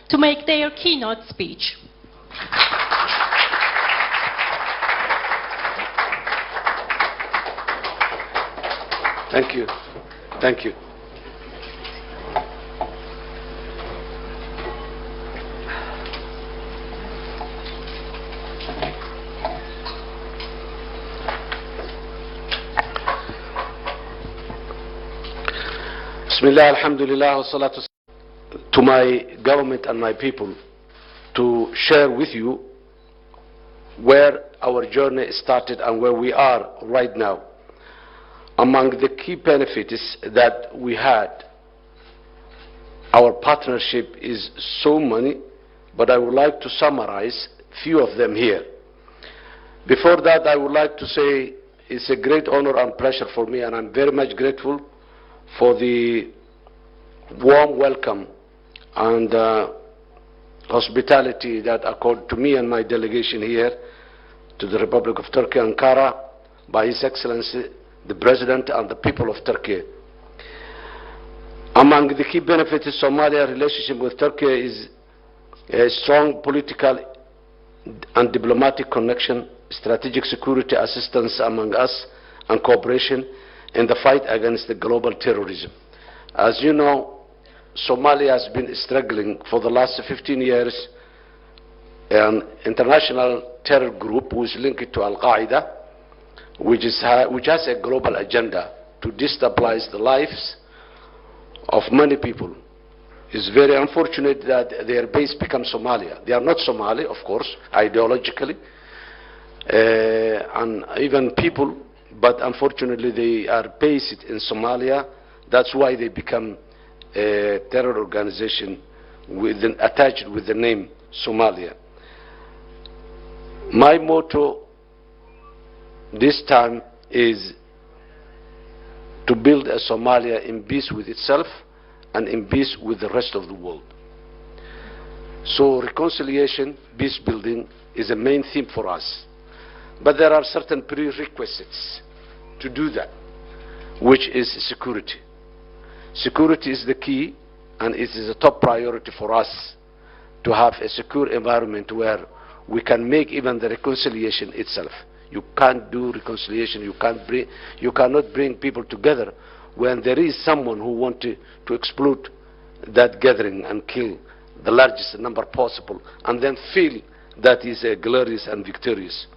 to make their keynote speech. Thank you. Thank you. Bismillah, alhamdulillah, wa salatu to my government and my people to share with you where our journey started and where we are right now. Among the key benefits that we had, our partnership is so many, but I would like to summarize few of them here. Before that, I would like to say it's a great honor and pleasure for me, and I'm very much grateful for the warm welcome and hospitality that accorded to me and my delegation here to the Republic of Turkey, Ankara, by His Excellency, the President and the people of Turkey. Among the key benefits of Somalia's relationship with Turkey is a strong political and diplomatic connection, strategic security assistance among us, and cooperation in the fight against the global terrorism. As you know, Somalia has been struggling for the last 15 years. An international terror group who is linked to Al-Qaeda, which has a global agenda to destabilize the lives of many people. It's very unfortunate that their base becomes Somalia. They are not Somali, of course, ideologically, and even people, but unfortunately they are based in Somalia. That's why they become a terror organization attached with the name Somalia. My motto this time is to build a Somalia in peace with itself and in peace with the rest of the world. So reconciliation, peace building is a main theme for us. But there are certain prerequisites to do that, which is security. Security is the key, and it is a top priority for us to have a secure environment where we can make even the reconciliation itself. You can't do reconciliation, you cannot bring people together when there is someone who wants to exploit that gathering and kill the largest number possible, and then feel that is glorious and victorious.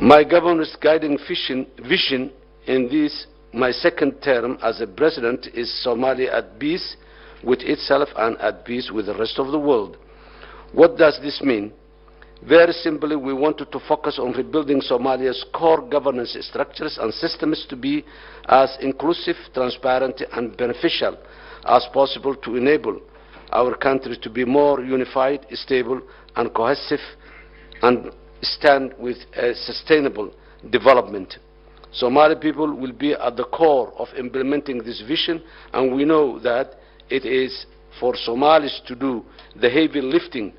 My government's guiding vision in this, my second term as a president, is Somalia at peace with itself and at peace with the rest of the world. What does this mean? Very simply, we wanted to focus on rebuilding Somalia's core governance structures and systems to be as inclusive, transparent, and beneficial as possible to enable our country to be more unified, stable, and cohesive, and stand with a sustainable development. Somali people will be at the core of implementing this vision, and we know that it is for Somalis to do the heavy lifting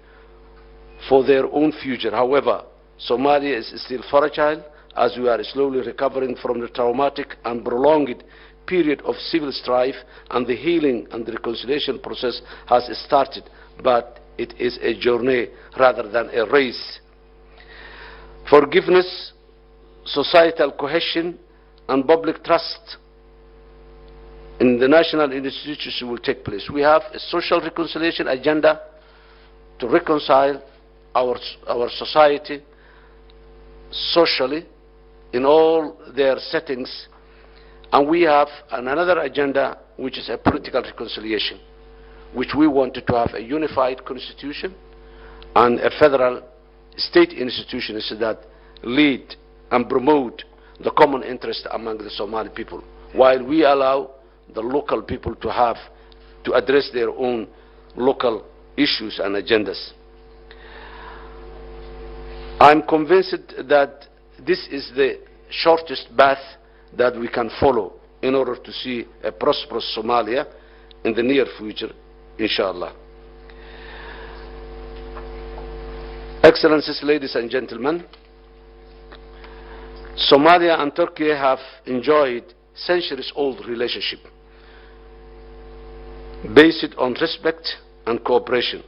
for their own future. However, Somalia is still fragile, as we are slowly recovering from the traumatic and prolonged period of civil strife, and the healing and the reconciliation process has started, but it is a journey rather than a race. Forgiveness, societal cohesion, and public trust in the national institutions will take place. We have a social reconciliation agenda to reconcile our society socially in all their settings, and we have another agenda which is a political reconciliation, which we wanted to have a unified constitution and a federal state institutions that lead and promote the common interest among the Somali people, while we allow the local people to address their own local issues and agendas. I'm convinced that this is the shortest path that we can follow in order to see a prosperous Somalia in the near future, inshallah. Excellencies, ladies and gentlemen, Somalia and Turkey have enjoyed centuries-old relationship. based on respect and cooperation.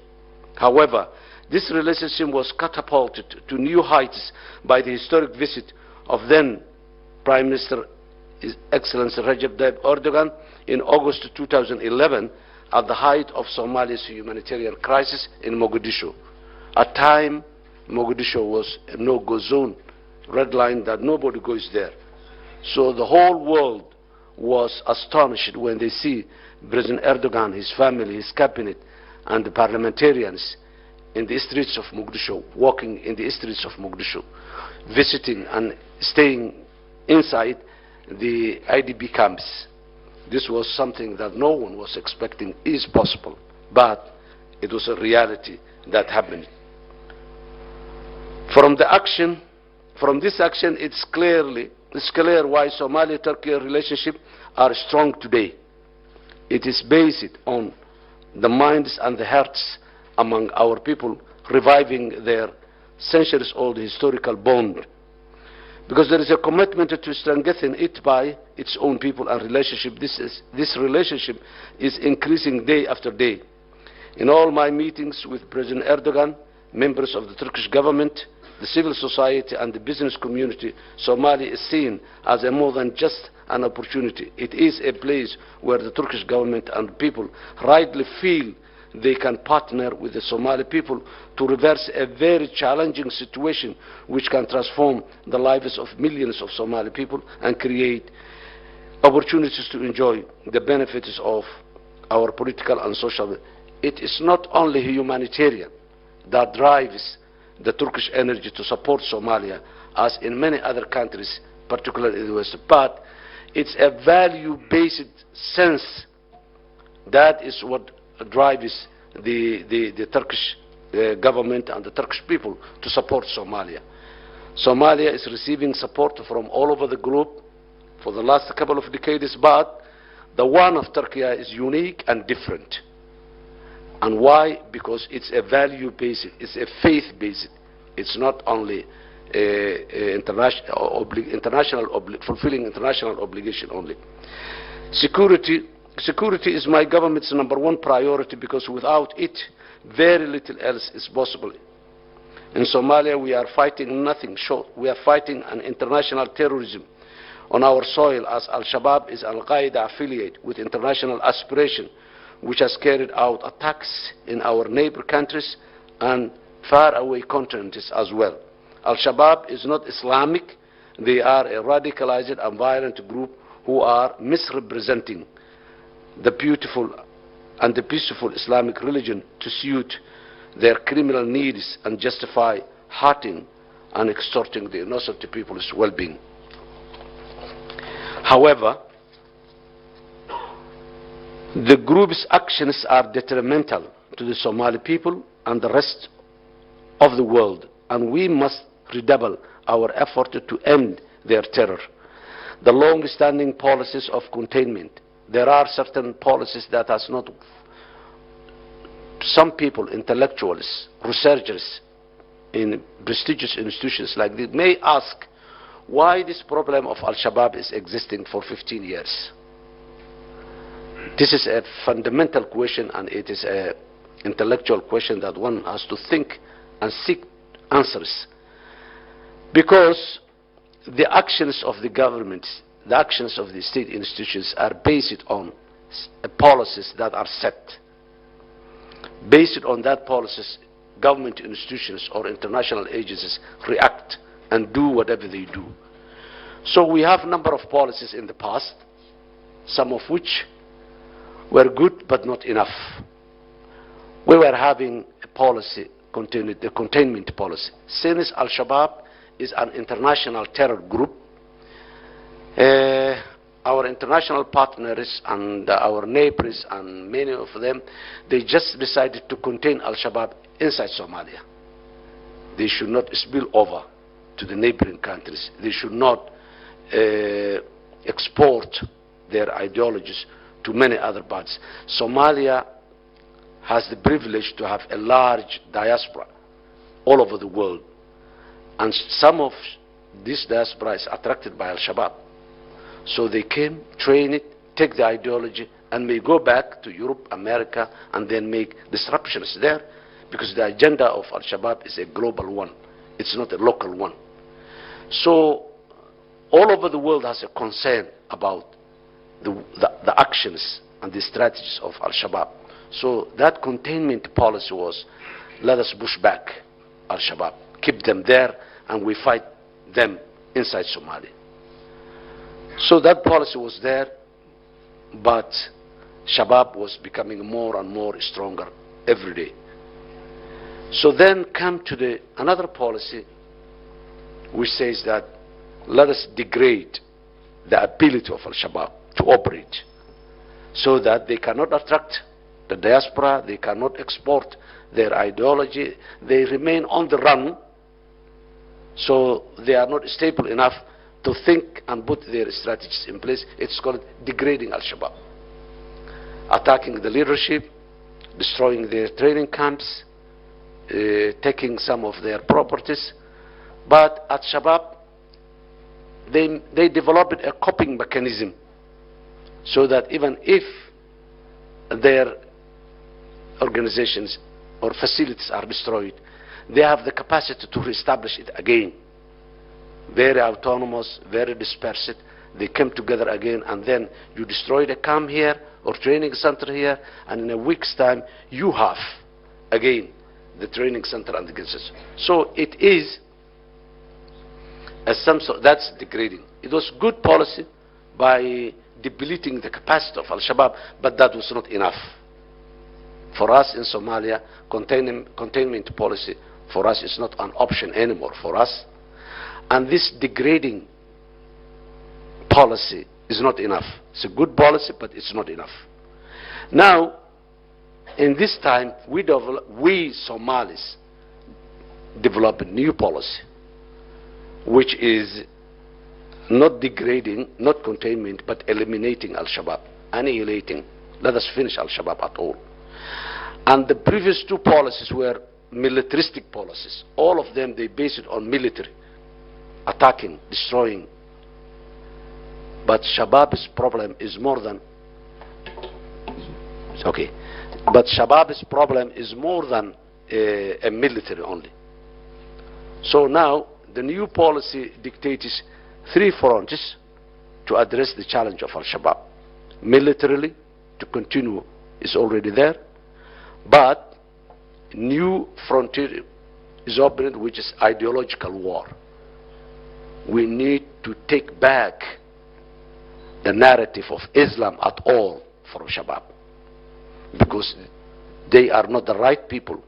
However, this relationship was catapulted to new heights by the historic visit of then Prime Minister His Excellency Recep Tayyip Erdogan in August 2011 at the height of Somalia's humanitarian crisis in Mogadishu. At time, Mogadishu was a no-go zone, red line that nobody goes there. So the whole world was astonished when they see President Erdogan, his family, his cabinet, and the parliamentarians in the streets of Mogadishu, walking in the streets of Mogadishu, visiting and staying inside the IDP camps. This was something that no one was expecting is possible, but it was a reality that happened. From this action, it's clear why Somali-Turkey relationship are strong today. It is based on the minds and the hearts among our people, reviving their centuries-old historical bond. Because there is a commitment to strengthen it by its own people and relationship. This relationship is increasing day after day. In all my meetings with President Erdogan, members of the Turkish government, the civil society and the business community, Somalia is seen as a more than just an opportunity. It is a place where the Turkish government and people rightly feel they can partner with the Somali people to reverse a very challenging situation which can transform the lives of millions of Somali people and create opportunities to enjoy the benefits of our political and social. It is not only humanitarian that drives the Turkish energy to support Somalia, as in many other countries, particularly in the West, but it's a value-based sense. That is what drives the Turkish government and the Turkish people to support Somalia. Somalia is receiving support from all over the globe for the last couple of decades, but the one of Turkey is unique and different. And why? Because it's a value-based, it's a faith-based. It's not only fulfilling international obligation only. Security is my government's #1 priority, because without it, very little else is possible. In Somalia, we are fighting nothing short. We are fighting an international terrorism on our soil, as Al-Shabaab is Al-Qaeda affiliate with international aspiration, which has carried out attacks in our neighbor countries and faraway continents as well. Al-Shabaab is not Islamic. They are a radicalized and violent group who are misrepresenting the beautiful and the peaceful Islamic religion to suit their criminal needs and justify hurting and extorting the innocent people's well-being. However, the group's actions are detrimental to the Somali people and the rest of the world, and we must redouble our effort to end their terror. The long-standing policies of containment. There are certain policies that has not. Some people, intellectuals, researchers in prestigious institutions like this may ask why this problem of Al-Shabaab is existing for 15 years. This is a fundamental question, and it is an intellectual question that one has to think and seek answers. Because the actions of the government, the actions of the state institutions are based on policies that are set. Based on that policies, government institutions or international agencies react and do whatever they do. So we have a number of policies in the past, some of which were good but not enough. We were having a policy, the containment policy. Since Al-Shabaab is an international terror group, our international partners and our neighbors and many of them, they just decided to contain Al-Shabaab inside Somalia. They should not spill over to the neighboring countries. They should not export their ideologies to many other parts. Somalia has the privilege to have a large diaspora all over the world, and some of this diaspora is attracted by Al-Shabaab. So they came, train it, take the ideology, and may go back to Europe, America, and then make disruptions there, because the agenda of Al-Shabaab is a global one. It's not a local one. So all over the world has a concern about the actions and the strategies of Al-Shabaab. So that containment policy was, let us push back Al-Shabaab, keep them there, and we fight them inside Somalia. So that policy was there, but Shabaab was becoming more and more stronger every day. So then come to another policy which says that let us degrade the ability of Al-Shabaab to operate, so that they cannot attract the diaspora, they cannot export their ideology, they remain on the run, so they are not stable enough to think and put their strategies in place. It's called degrading Al-Shabaab, attacking the leadership, destroying their training camps, taking some of their properties. But at Shabaab, they developed a coping mechanism, so that even if their organizations or facilities are destroyed, they have the capacity to reestablish it again. Very autonomous, very dispersed. They come together again, and then you destroy the camp here or training center here, and in a week's time you have again the training center and the guns. So it is as some sort, that's degrading. It was good policy by depleting the capacity of Al-Shabaab, but that was not enough. For us in Somalia, containment policy for us is not an option anymore for us. And this degrading policy is not enough. It's a good policy, but it's not enough. Now, in this time, we Somalis develop a new policy, which is not degrading, not containment, but eliminating Al-Shabaab, annihilating. Let us finish Al-Shabaab at all. And the previous two policies were militaristic policies. All of them, they based it on military, attacking, destroying. But Shabaab's problem is more than, okay, but Shabaab's problem is more than a military only. So now, the new policy dictates three fronts to address the challenge of Al-Shabaab. Militarily, to continue, is already there, but new frontier is opened, which is ideological war. We need to take back the narrative of Islam at all from Shabaab, because they are not the right people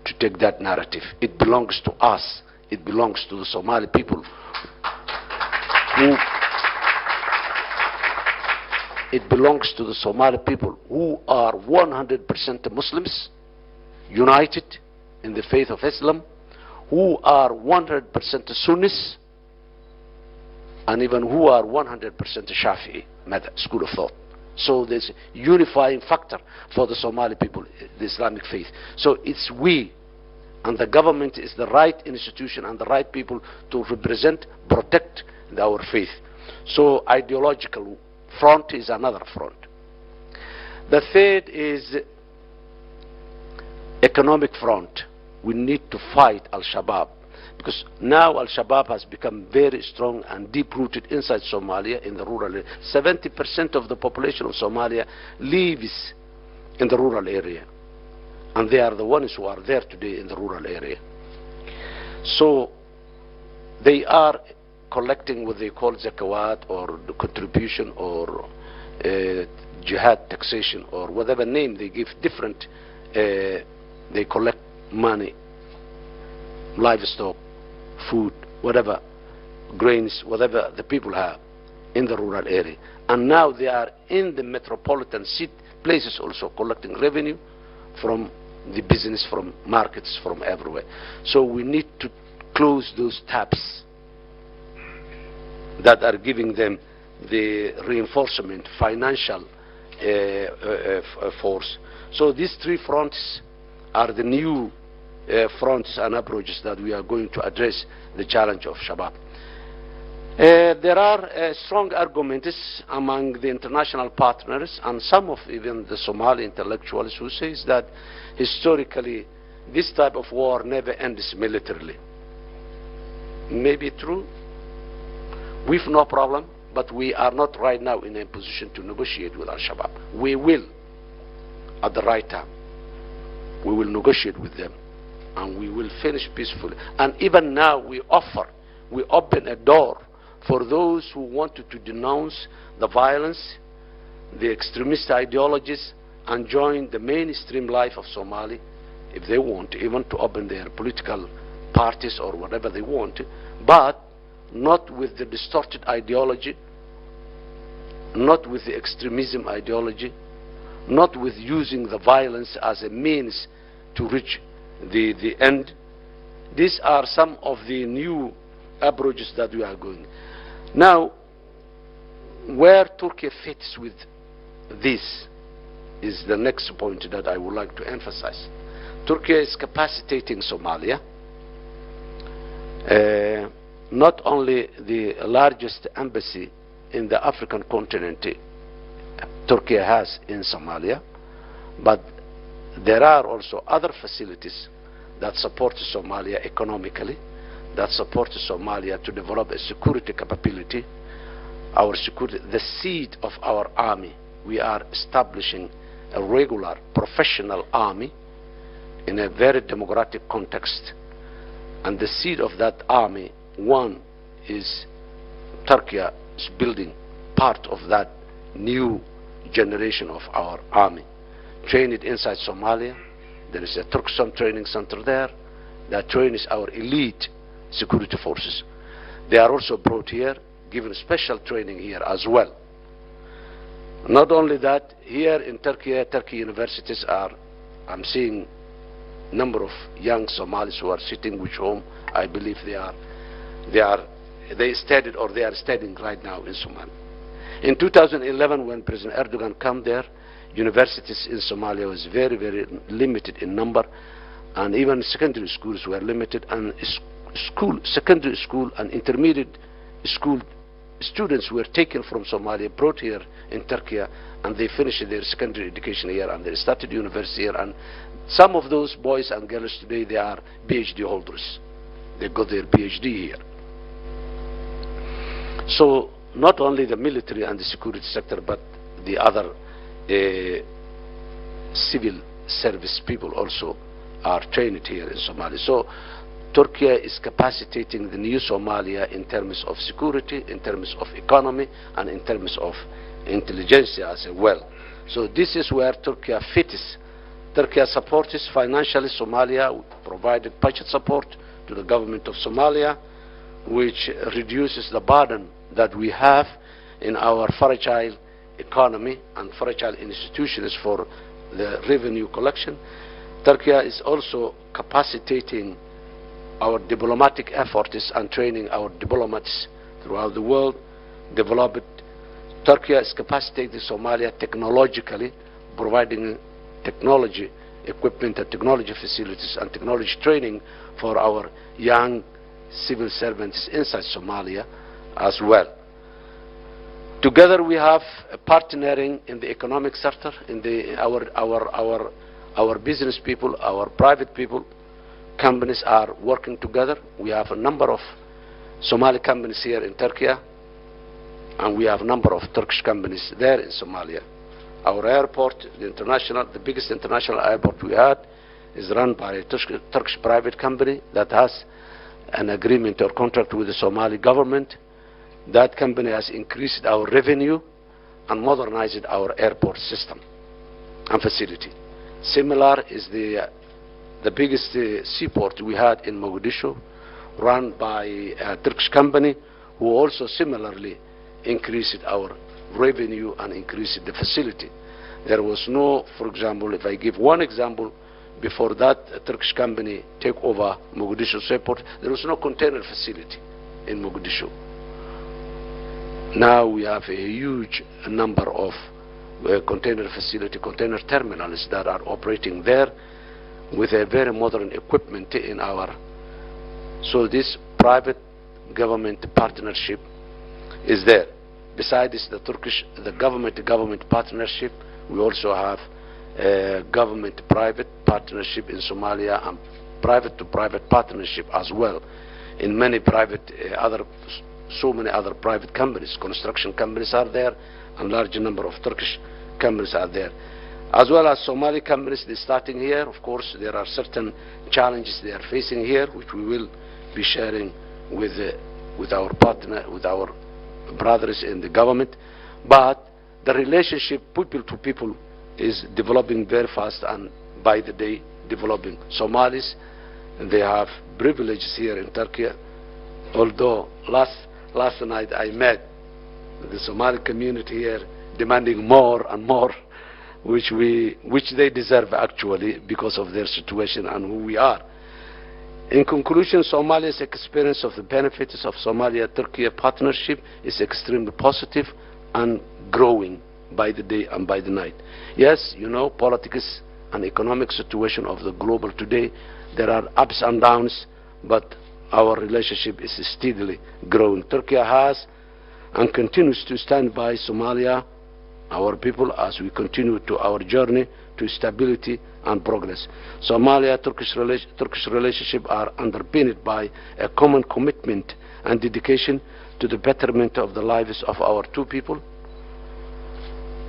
to take that narrative. It belongs to us. It belongs to the Somali people it belongs to the Somali people who are 100% Muslims, united in the faith of Islam, who are 100% Sunnis, and even who are 100% Shafi'i school of thought. So there's a unifying factor for the Somali people, the Islamic faith. So it's we, and the government is the right institution and the right people to represent, protect our faith. So ideological front is another front. The third is economic front. We need to fight Al-Shabaab, because now Al-Shabaab has become very strong and deep-rooted inside Somalia in the rural area. 70% of the population of Somalia lives in the rural area, and they are the ones who are there today in the rural area. So they are collecting what they call zakawat, or the contribution, or jihad taxation, or whatever name they give different. They collect money, livestock, food, whatever, grains, whatever the people have in the rural area. And now they are in the metropolitan places also collecting revenue from the business, from markets, from everywhere. So we need to close those taps that are giving them the reinforcement, financial force. So these three fronts are the new fronts and approaches that we are going to address the challenge of Shabaab. There are strong arguments among the international partners and some of even the Somali intellectuals who says that historically this type of war never ends militarily. Maybe true. We've no problem, but we are not right now in a position to negotiate with Al-Shabaab. We will, at the right time, we will negotiate with them and we will finish peacefully. And even now we open a door for those who wanted to denounce the violence, the extremist ideologies, and join the mainstream life of Somali, if they want, even to open their political parties or whatever they want, but not with the distorted ideology, not with the extremism ideology, not with using the violence as a means to reach the end. These are some of the new approaches that we are going. Now, where Turkey fits with this is the next point that I would like to emphasize. Turkey is capacitating Somalia. Not only the largest embassy in the African continent Turkey has in Somalia, but there are also other facilities that support Somalia economically, that support Somalia to develop a security capability. Our security, the seed of our army, we are establishing a regular professional army in a very democratic context. And the seed of that army, one is Turkey is building part of that new generation of our army. Trained inside Somalia. There is a Turkson training center there that trains our elite security forces. They are also brought here, given special training here as well. Not only that, here in Turkey, Turkey universities are, I'm seeing number of young Somalis who are sitting with whom I believe they studied or they are studying right now in Somalia. In 2011, when President Erdogan came there, universities in Somalia was very, very limited in number, and even secondary schools were limited, and secondary school and intermediate school students were taken from Somalia, brought here in Turkey, and they finished their secondary education here, and they started university here, and some of those boys and girls today, they are PhD holders. They got their PhD here. So not only the military and the security sector, but the other civil service people also are trained here in Somalia. So Turkey is capacitating the new Somalia in terms of security, in terms of economy, and in terms of intelligence as well. So this is where Turkey fits. Turkey supports financially Somalia, provided budget support to the government of Somalia, which reduces the burden that we have in our fragile economy and fragile institutions for the revenue collection. Turkey is also capacitating our diplomatic efforts and training our diplomats throughout the world. Turkey is capacitating Somalia technologically, providing technology equipment and technology facilities and technology training for our young civil servants inside Somalia as well. Together we have a partnering in the economic sector, in our business people, our private people, companies are working together. We have a number of Somali companies here in Turkey, and we have a number of Turkish companies there in Somalia. Our airport, the biggest international airport we had, is run by a Turkish private company that has an agreement or contract with the Somali government. That company has increased our revenue and modernized our airport system and facility. Similar is the biggest seaport we had in Mogadishu, run by a Turkish company, who also similarly increased our revenue and increased the facility. There was no, for example, if I give one example, before that a Turkish company take over Mogadishu seaport, there was no container facility in Mogadishu. Now we have a huge number of container container terminals that are operating there with a very modern equipment in our. So this private government partnership is there. Besides the government-to-government partnership, we also have government-private partnership in Somalia and private-to-private partnership as well in many so many other private companies. Construction companies are there, and large number of Turkish companies are there. As well as Somali companies, they're starting here. Of course, there are certain challenges they are facing here, which we will be sharing with our brothers in the government. But the relationship people to people is developing very fast, and by the day developing. Somalis, they have privileges here in Turkey. Although last night I met the Somali community here demanding more and more, which they deserve actually because of their situation and who we are. In conclusion, Somalia's experience of the benefits of Somalia-Turkey partnership is extremely positive and growing by the day and by the night. Yes, you know, politics and economic situation of the global today, there are ups and downs, but our relationship is steadily growing. Turkey has and continues to stand by Somalia, our people, as we continue to our journey to stability and progress. Somalia-Turkish relationship are underpinned by a common commitment and dedication to the betterment of the lives of our two people,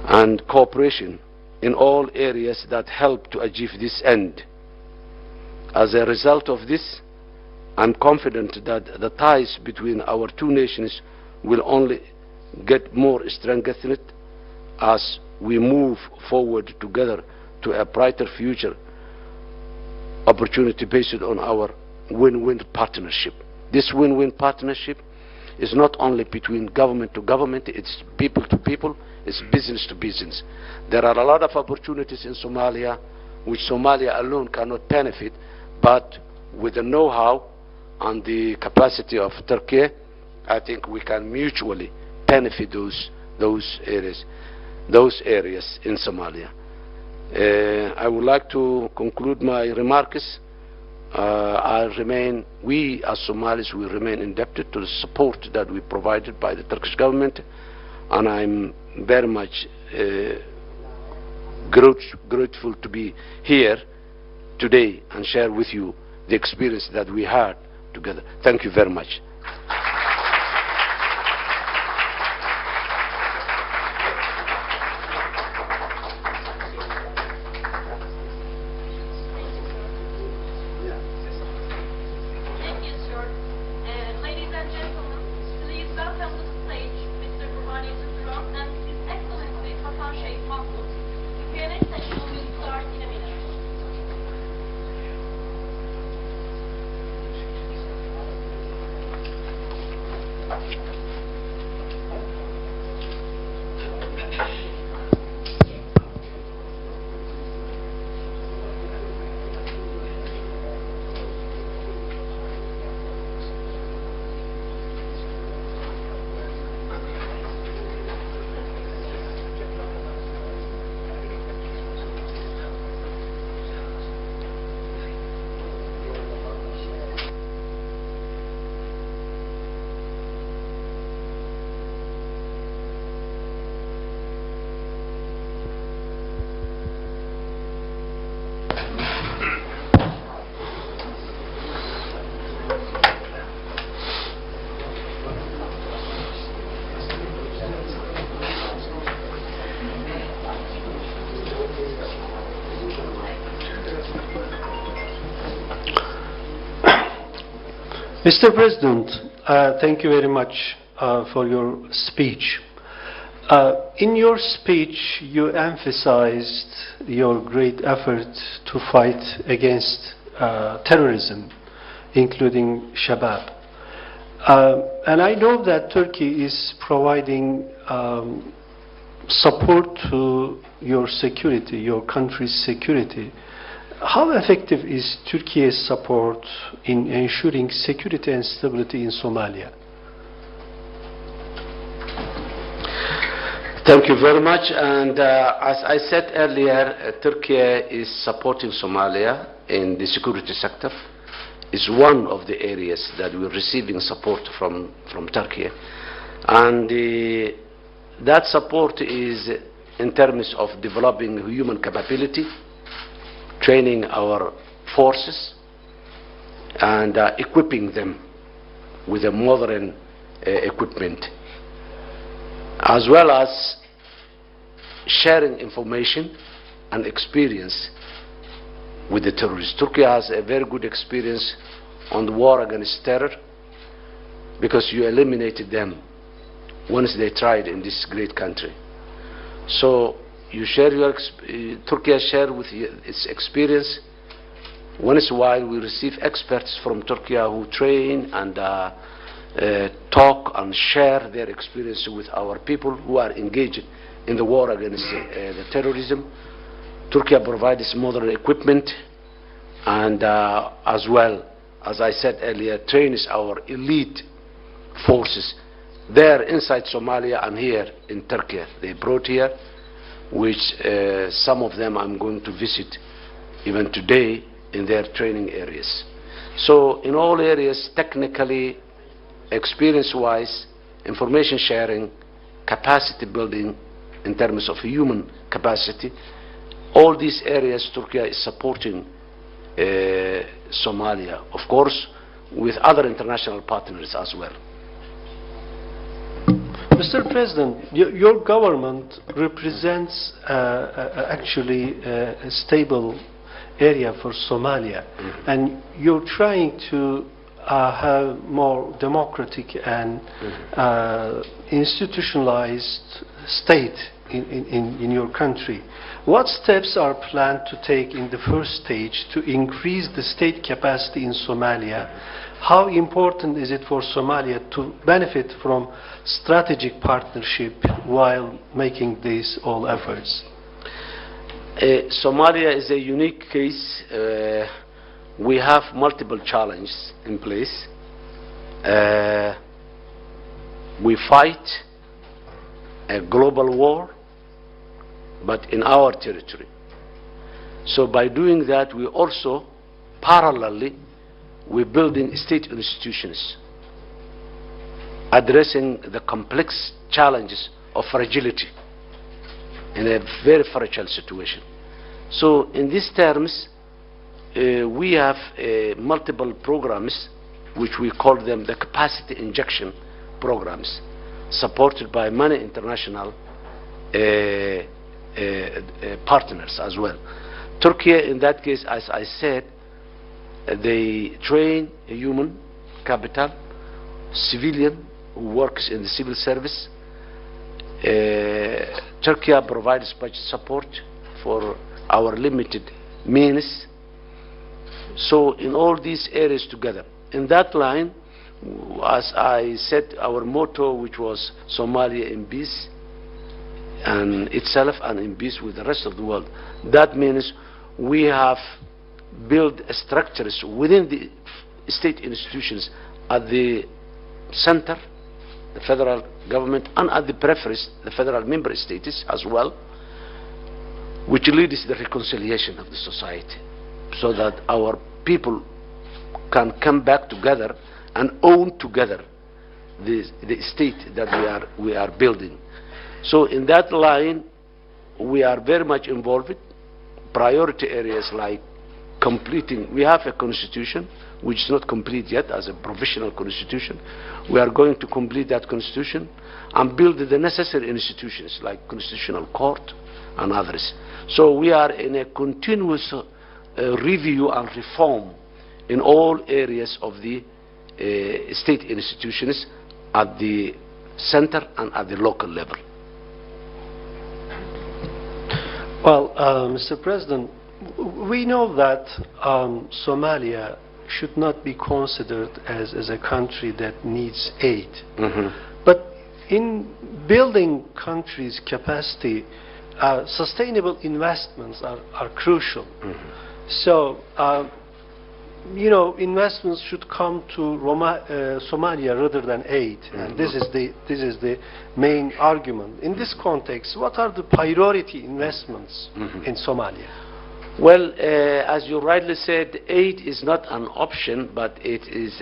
and cooperation in all areas that help to achieve this end. As a result of this, I'm confident that the ties between our two nations will only get more strengthened as we move forward together to a brighter future opportunity based on our win-win partnership. This win-win partnership is not only between government to government, it's people to people, it's business to business. There are a lot of opportunities in Somalia which Somalia alone cannot benefit, but with the know-how and the capacity of Turkey, I think we can mutually benefit those areas in Somalia. I would like to conclude my remarks. We as Somalis will remain indebted to the support that we provided by the Turkish government, and I'm very much grateful to be here today and share with you the experience that we had together. Thank you very much. Mr. President, thank you very much for your speech. In your speech, you emphasized your great effort to fight against terrorism, including Shabab. And I know that Turkey is providing support to your security, your country's security. How effective is Turkey's support in ensuring security and stability in Somalia? Thank you very much. And as I said earlier, Turkey is supporting Somalia in the security sector. It's one of the areas that we're receiving support from Turkey. And that support is in terms of developing human capability, training our forces, and equipping them with a modern equipment, as well as sharing information and experience with the terrorists. Turkey has a very good experience on the war against terror because you eliminated them once they tried in this great country. So you share your Turkey has shared with you its experience. Once in a while we receive experts from Turkey who train and talk and share their experience with our people who are engaged in the war against the terrorism. Turkey provides modern equipment and as well, as I said earlier, trains our elite forces there inside Somalia and here in Turkey. They brought here, which some of them I'm going to visit even today in their training areas. So in all areas, technically, experience-wise, information sharing, capacity building in terms of human capacity, all these areas Turkey is supporting Somalia, of course, with other international partners as well. Mr. President, your government represents actually a stable area for Somalia, and you're trying to have more democratic and institutionalized state in your country. What steps are planned to take in the first stage to increase the state capacity in Somalia? How important is it for Somalia to benefit from strategic partnership while making these all efforts? Somalia is a unique case. We have multiple challenges in place. We fight a global war, but in our territory. So by doing that, we also parallelly we're building state institutions, addressing the complex challenges of fragility in a very fragile situation. So in these terms, we have multiple programs, which we call them the capacity injection programs, supported by many international partners as well. Turkey, in that case, as I said, they train a human capital, civilian who works in the civil service. Turkey provides budget support for our limited means. So in all these areas together, in that line, as I said, our motto, which was Somalia in peace and itself and in peace with the rest of the world, that means we have build structures within the state institutions at the center, the federal government, and at the peripheries, the federal member states as well, which leads to the reconciliation of the society, so that our people can come back together and own together the state that we are building. So in that line, we are very much involved. Priority areas like completing, we have a constitution which is not complete yet as a provisional constitution. We are going to complete that constitution and build the necessary institutions like constitutional court and others. So we are in a continuous review and reform in all areas of the state institutions at the center and at the local level. Well, Mr. President, we know that Somalia should not be considered as a country that needs aid. But in building countries' capacity, sustainable investments are crucial. So, you know, investments should come to Somalia rather than aid, and this is the main argument. In this context, what are the priority investments in Somalia? Well, as you rightly said, aid is not an option, but it is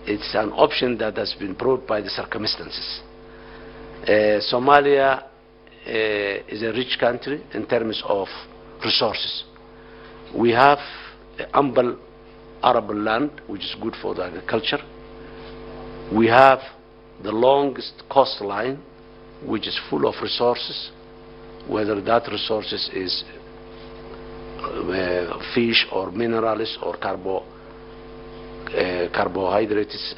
it's an option that has been brought by the circumstances. Somalia is a rich country in terms of resources. We have ample arable land, which is good for the agriculture. We have the longest coastline, which is full of resources, whether that resources is fish or minerals or carbohydrates.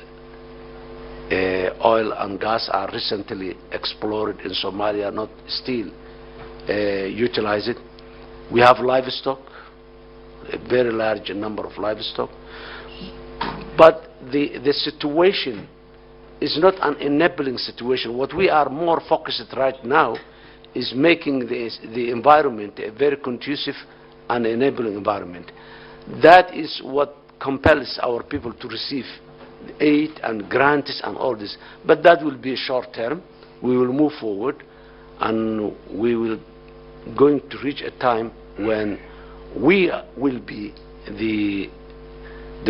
Oil and gas are recently explored in Somalia, not still utilized. We have livestock, a very large number of livestock. But the situation is not an enabling situation. What we are more focused right now is making the environment a very conducive and enabling environment. That is what compels our people to receive aid and grants and all this. But that will be short term. We will move forward, and we will going to reach a time when we will be the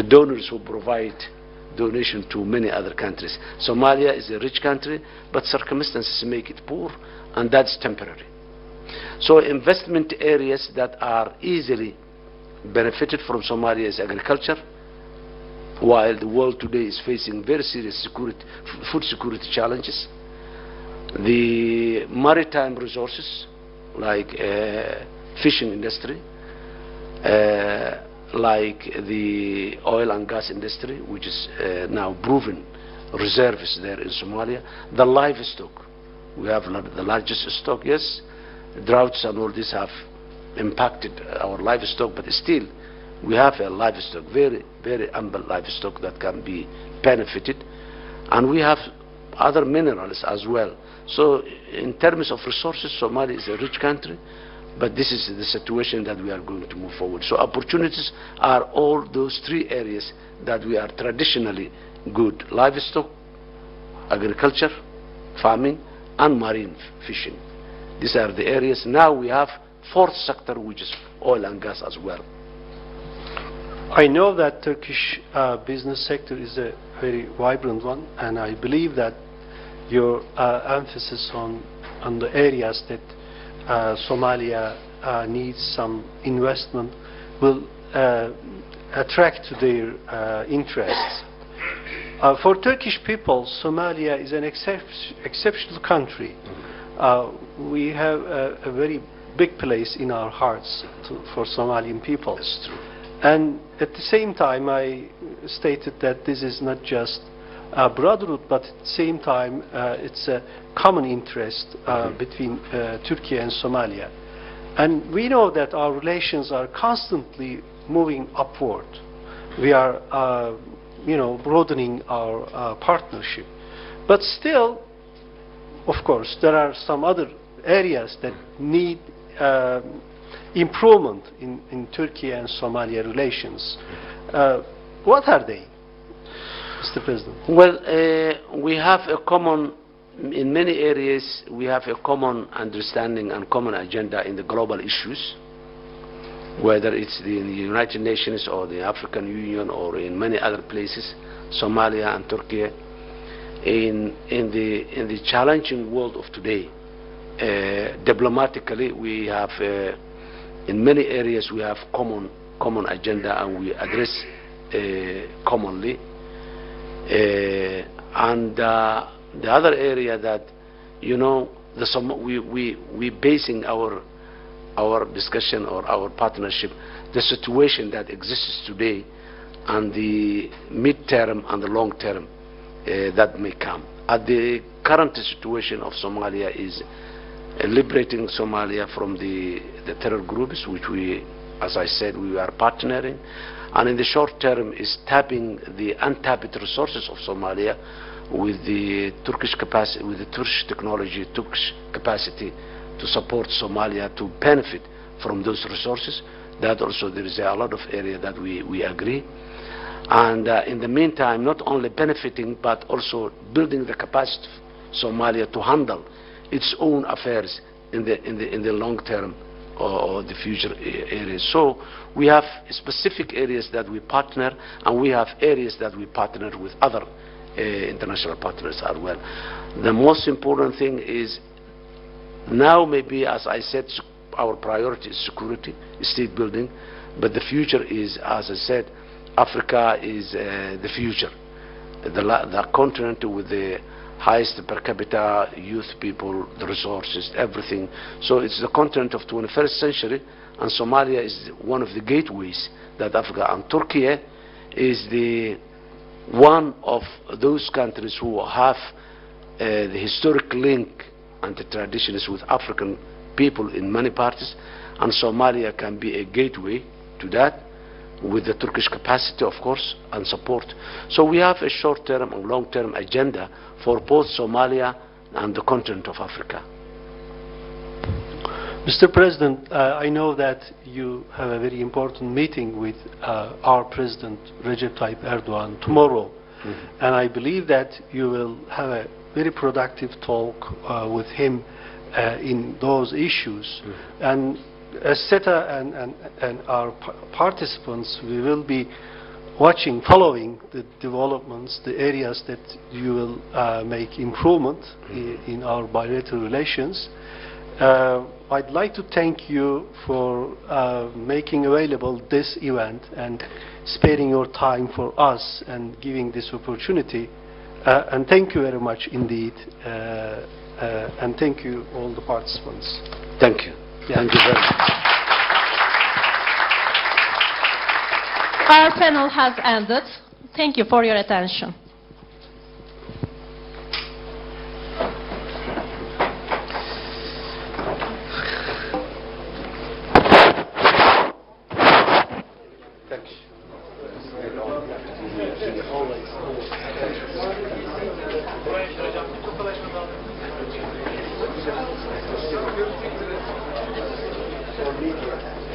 donors who provide donation to many other countries. Somalia is a rich country, but circumstances make it poor, and that's temporary. So investment areas that are easily benefited from Somalia is agriculture, while the world today is facing very serious food security challenges. The maritime resources, like fishing industry, like the oil and gas industry, which is now proven reserves there in Somalia. The livestock, we have the largest stock, yes. Droughts and all this have impacted our livestock, but still we have a livestock, very, very ample livestock that can be benefited. And we have other minerals as well. So in terms of resources, Somalia is a rich country, but this is the situation that we are going to move forward. So opportunities are all those three areas that we are traditionally good: livestock, agriculture, farming, and marine fishing. These are the areas. Now we have fourth sector, which is oil and gas as well. I know that Turkish business sector is a very vibrant one, and I believe that your emphasis on the areas that Somalia needs some investment will attract their interests. For Turkish people, Somalia is an exceptional country. We have a very big place in our hearts for Somalian people. That's true. And at the same time, I stated that this is not just a brotherhood, but at the same time, it's a common interest between Turkey and Somalia. And we know that our relations are constantly moving upward. We are, broadening our partnership. But still, of course, there are some other areas that need improvement in Turkey and Somalia relations. What are they, Mr. President? Well, we have a common, in many areas, we have a common understanding and common agenda in the global issues, whether it's in the United Nations or the African Union or in many other places, Somalia and Turkey. In the challenging world of today, diplomatically, we have in many areas we have common agenda, and we address commonly. And the other area that we basing our discussion or our partnership, the situation that exists today, and the mid-term and the long-term that may come. At the current situation of Somalia is liberating Somalia from the terror groups, which we, as I said, we are partnering, and in the short term is tapping the untapped resources of Somalia with the Turkish capacity, with the Turkish technology, Turkish capacity to support Somalia to benefit from those resources. That also there is a lot of area that we agree. And in the meantime, not only benefiting, but also building the capacity of Somalia to handle its own affairs in the long term or the future areas. So we have specific areas that we partner, and we have areas that we partner with other international partners as well. The most important thing is now, maybe, as I said, our priority is security, state building, but the future is, as I said, Africa is the future, the continent with the highest per capita youth people, the resources, everything. So it's the continent of 21st century, and Somalia is one of the gateways that Africa, and Turkey is the one of those countries who have the historic link and the traditions with African people in many parts, and Somalia can be a gateway to that, with the Turkish capacity, of course, and support. So we have a short-term and long-term agenda for both Somalia and the continent of Africa. Mr. President, I know that you have a very important meeting with our President Recep Tayyip Erdogan tomorrow, and I believe that you will have a very productive talk with him in those issues. And as Seta and our participants, we will be watching, following the developments, the areas that you will make improvement in our bilateral relations. I'd like to thank you for making available this event and sparing your time for us and giving this opportunity. And thank you very much indeed. And thank you all the participants. Thank you. Yeah. Thank you very much. Our panel has ended. Thank you for your attention. Thank you.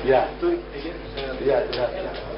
Yeah. Yeah.